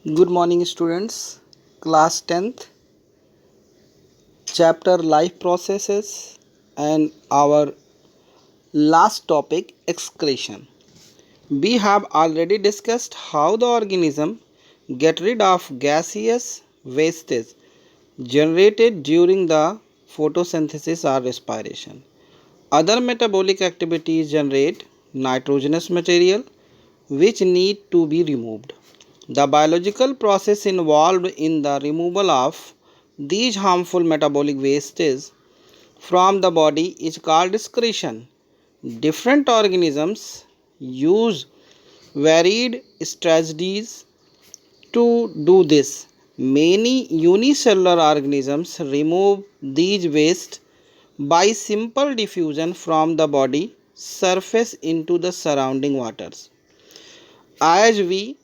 Good morning, students. Class 10th, chapter Life Processes, and our last topic excretion. We have already discussed how the organism get rid of gaseous wastes generated during the photosynthesis or respiration. Other metabolic activities generate nitrogenous material which need to be removed. The biological process involved in the removal of these harmful metabolic wastes from the body is called excretion. Different organisms use varied strategies to do this. Many unicellular organisms remove these wastes by simple diffusion from the body surface into the surrounding waters. As we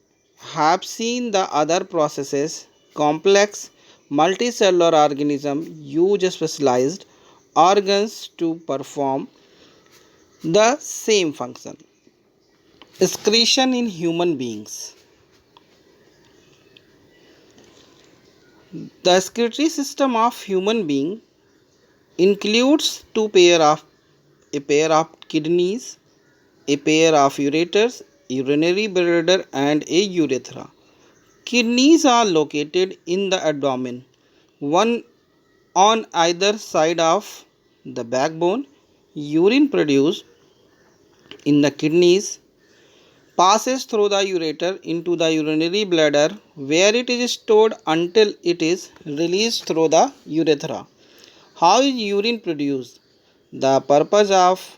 have seen the other processes, complex multicellular organisms use specialized organs to perform the same function. Excretion in human beings. The excretory system of human being includes a pair of kidneys, a pair of ureters, urinary bladder and a urethra. Kidneys are located in the abdomen, one on either side of the backbone. Urine produced in the kidneys passes through the ureter into the urinary bladder where it is stored until it is released through the urethra. How is urine produced? The purpose of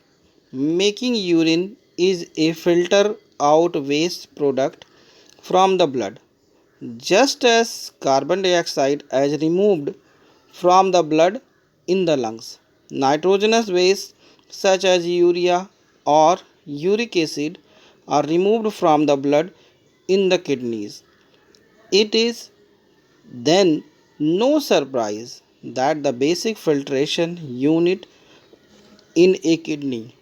making urine is a filter out waste product from the blood. Just as carbon dioxide is removed from the blood in the lungs, nitrogenous waste such as urea or uric acid are removed from the blood in the kidneys. It is then no surprise that the basic filtration unit in a kidney,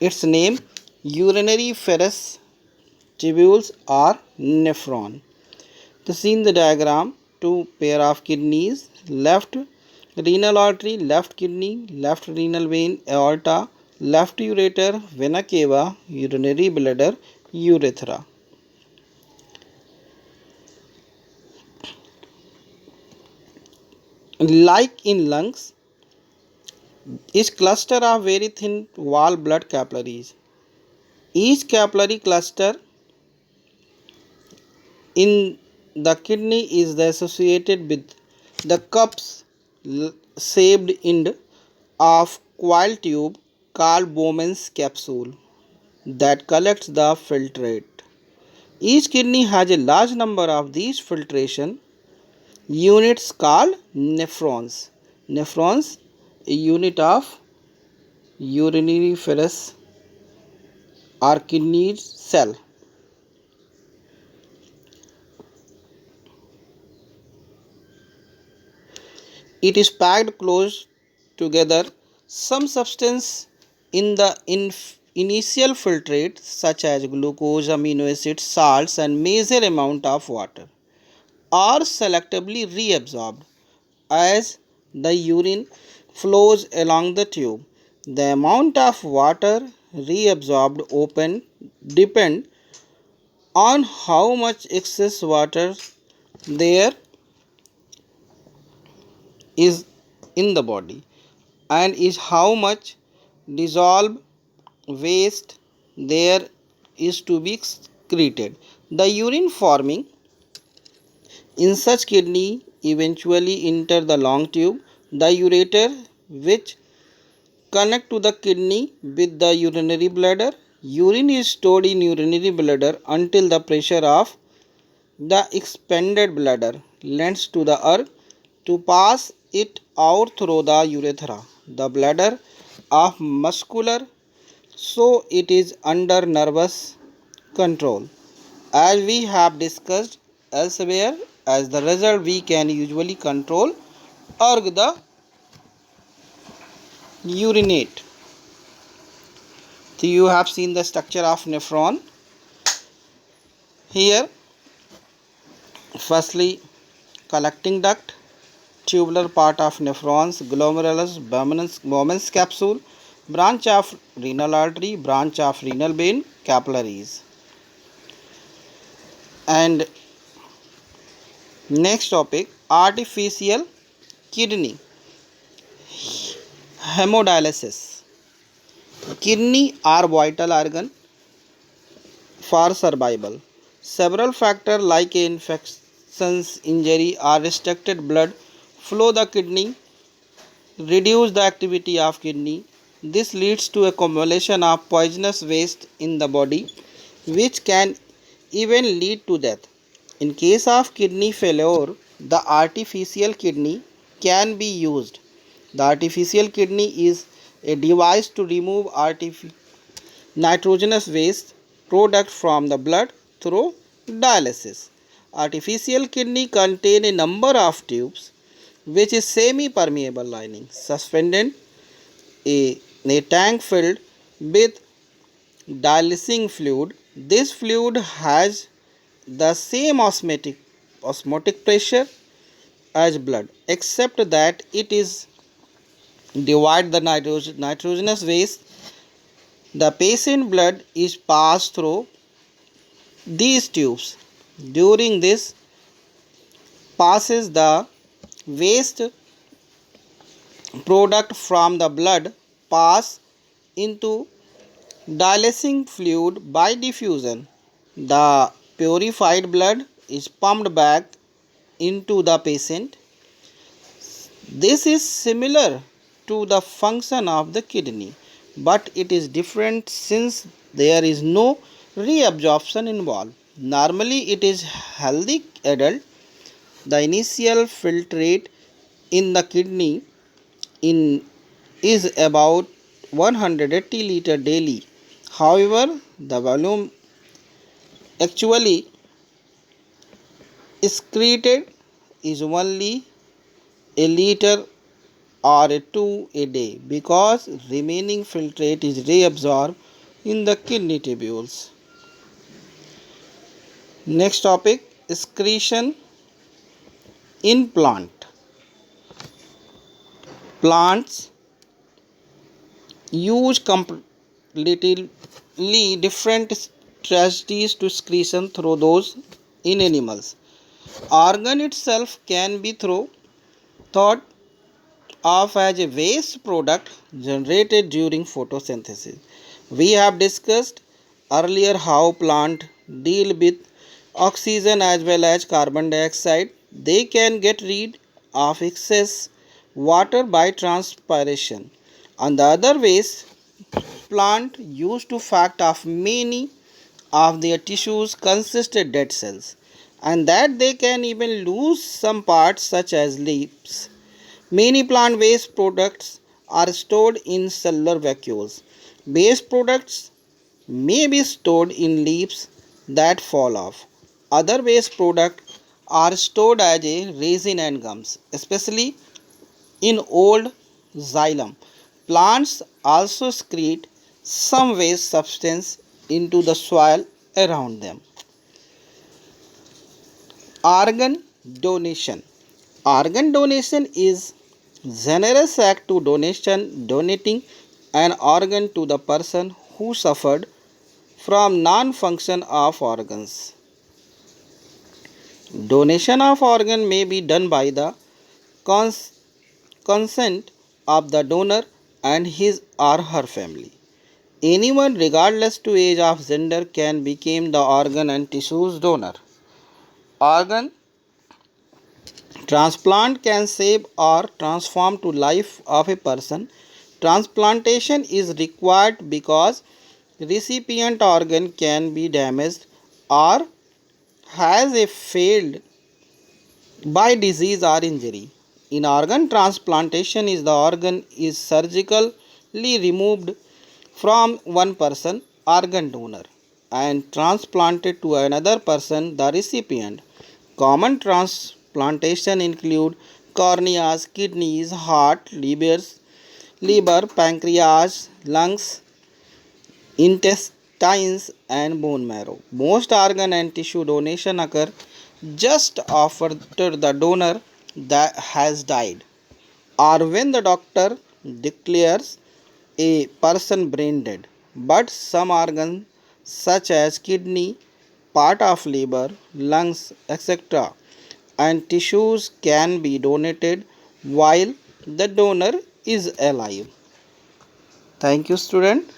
its name urinary ferrous tubules or nephron. To see in the diagram, two pair of kidneys, left renal artery, left kidney, left renal vein, aorta, left ureter, vena cava, urinary bladder, urethra. Like in lungs, each cluster of very thin wall blood capillaries. Each capillary cluster in the kidney is associated with the cups shaped end of coil tube called Bowman's capsule that collects the filtrate. Each kidney has a large number of these filtration units called nephrons. Nephrons, a unit of urinary ferrous or kidney cell. It is packed close together. Some substance in the initial filtrate such as glucose, amino acids, salts and major amount of water are selectively reabsorbed as the urine flows along the tube. The amount of water reabsorbed open depend on how much excess water there is in the body and is how much dissolved waste there is to be excreted. The urine forming in such kidney eventually enter the long tube, the ureter, which connect to the kidney with the urinary bladder. Urine is stored in urinary bladder until the pressure of the expanded bladder lends to the earth to pass it out through the urethra. The bladder of muscular, so it is under nervous control. As we have discussed elsewhere, as the result we can usually control or the urinate. So you have seen the structure of nephron. Here, firstly, collecting duct, tubular part of nephrons, glomerulus, Bowman's capsule, branch of renal artery, branch of renal vein, capillaries. And next topic, artificial kidney, hemodialysis. Kidney are vital organ for survival. Several factors like infections, injury, or restricted blood flow the kidney reduce the activity of kidney. This leads to accumulation of poisonous waste in the body, which can even lead to death. In case of kidney failure, the artificial kidney can be used. The artificial kidney is a device to remove nitrogenous waste product from the blood through dialysis. Artificial kidney contain a number of tubes which is semi-permeable lining suspended in a tank filled with dialysing fluid. This fluid has the same osmotic pressure as blood, except that it is divide the nitrogenous waste. The patient blood is passed through these tubes. During this passes, the waste product from the blood pass into dialysing fluid by diffusion. The purified blood is pumped back into the patient. This is similar to the function of the kidney, but it is different since there is no reabsorption involved. Normally, it is healthy adult. The initial filtrate in the kidney in is about 180 liter daily. However, the volume actually excreted is only a liter or a 2 a day because remaining filtrate is reabsorbed in the kidney tubules. Next topic, excretion in plant. Plants use completely different strategies to excretion through those in animals. Organ itself can be thought of as a waste product generated during photosynthesis. We have discussed earlier how plants deal with oxygen as well as carbon dioxide. They can get rid of excess water by transpiration. On the other ways, plant used to fact of many of their tissues consisted dead cells, and that they can even lose some parts such as leaves. Many plant waste products are stored in cellular vacuoles. Waste products may be stored in leaves that fall off. Other waste products are stored as a resin and gums, especially in old xylem. Plants also secrete some waste substance into the soil around them. Organ donation. Organ donation is generous act to donating an organ to the person who suffered from non-function of organs. Donation of organ may be done by the cons- consent of the donor and his or her family. Anyone regardless to age of gender can become the organ and tissues donor. Organ transplant can save or transform to life of a person. Transplantation is required because recipient organ can be damaged or has a failed by disease or injury. In organ transplantation is the organ is surgically removed from one person organ donor and transplanted to another person the recipient. Common transplantation include corneas, kidneys, heart, liver, pancreas, lungs, intestine, intestines, and bone marrow. Most organ and tissue donation occur just after the donor that has died, or when the doctor declares a person brain dead. But some organs, such as kidney, part of liver, lungs, etc., and tissues can be donated while the donor is alive. Thank you, student.